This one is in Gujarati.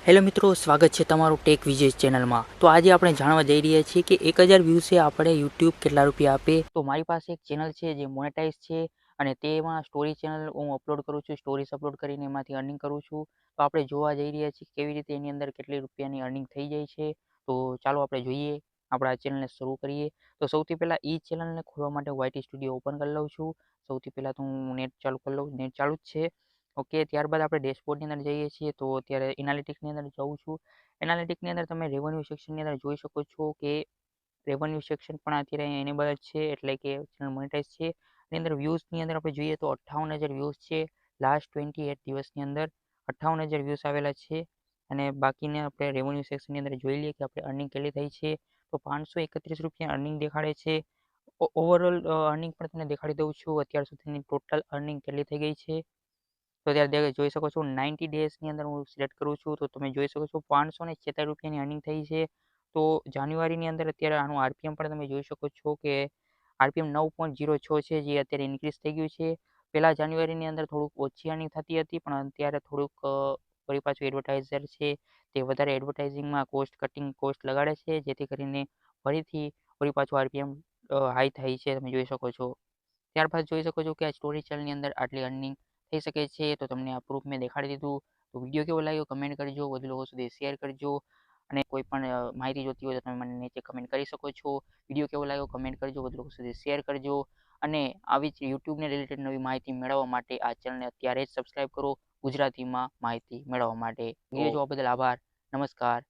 હેલો મિત્રો, સ્વાગત છે તમારું ટેક વિજય ચેનલમાં। તો આજે આપણે જાણવા જઈ રહ્યા છીએ કે 1000 વ્યૂઝે આપણે યુટ્યુબ કેટલા રૂપિયા આપે। તો મારી પાસે એક ચેનલ છે જે મોનેટાઈઝ છે અને તેમાં સ્ટોરી ચેનલ હું અપલોડ કરું છું, સ્ટોરીઝ અપલોડ કરીને એમાંથી અર્નિંગ કરું છું। તો આપણે જોવા જઈ રહ્યા છીએ કેવી રીતે એની અંદર કેટલી રૂપિયાની અર્નિંગ થઈ જાય છે। તો ચાલો આપણે જોઈએ, આપણા ચેનલને શરૂ કરીએ। તો સૌથી પહેલાં એ ચેનલને ખોલવા માટે YT સ્ટુડિયો ઓપન કરી લઉં છું। સૌથી પહેલાં તો હું નેટ ચાલુ કરી લઉં, નેટ ચાલુ જ છે। ઓકે, ત્યારબાદ આપણે ડેશબોર્ડની અંદર જઈએ છીએ। તો અત્યારે એનાલિટિક્સની અંદર જાઉં છું। એનાલિટિક્સની અંદર તમે રેવન્યુ સેક્શનની અંદર જોઈ શકો છો કે રેવન્યુ સેક્શન પણ અત્યારે એનેબલ જ છે, એટલે કે ચેનલ મોનેટાઈઝ છે। એની અંદર વ્યૂઝની અંદર આપણે જોઈએ તો 58,000 વ્યૂઝ છે લાસ્ટ 28 દિવસની અંદર 58,000 વ્યૂઝ આવેલા છે। અને બાકીને આપણે રેવન્યુ સેક્શનની અંદર જોઈ લઈએ કે આપણે અર્નિંગ કેટલી થઈ છે। તો 531 રૂપિયા અર્નિંગ દેખાડે છે। ઓવરઓલ અર્નિંગ પણ તમને દેખાડી દઉં છું, અત્યાર સુધીની ટોટલ અર્નિંગ કેટલી થઈ ગઈ છે। તો ત્યારે જોઈ શકો છો 90 ડેઝની અંદર હું સિલેક્ટ કરું છું તો તમે જોઈ શકો છો 546 રૂપિયાની અર્નિંગ થઈ છે। તો જાન્યુઆરીની અંદર અત્યારે આનું આરપીએમ પણ તમે જોઈ શકો છો કે આરપીએમ 9.06 છે, જે અત્યારે ઇન્ક્રીઝ થઈ ગયું છે। પહેલાં જાન્યુઆરીની અંદર થોડુંક ઓછી અર્નિંગ થતી હતી, પણ અત્યારે થોડુંક ફરી પાછું એડવર્ટાઇઝર છે તે વધારે એડવર્ટાઇઝિંગમાં કોસ્ટ કટિંગ કોસ્ટ લગાડે છે, જેથી કરીને ફરી પાછું આરપીએમ હાઈ થાય છે, તમે જોઈ શકો છો। ત્યારબાદ જોઈ શકો છો કે આ સ્ટોરી ચેનલની અંદર આટલી અર્નિંગ થઈ શકે છે। તો તમને આ પ્રૂફ મેં દેખાડી દીધું। તો વિડીયો કેવો લાગ્યો કમેન્ટ કરજો, વધુ લોકો સુધી શેર કરજો, અને કોઈ પણ માહિતી જોતી હોય તો તમે મને નીચે કમેન્ટ કરી શકો છો। વિડીયો કેવો લાગ્યો કમેન્ટ કરજો, વધુ લોકો સુધી શેર કરજો, અને આવી જ યુટ્યુબને રિલેટેડ નવી માહિતી મેળવવા માટે આ ચેનલને અત્યારે જ સબસ્ક્રાઈબ કરો, ગુજરાતીમાં માહિતી મેળવવા માટે। વિડીયો જોવા બદલ આભાર, નમસ્કાર।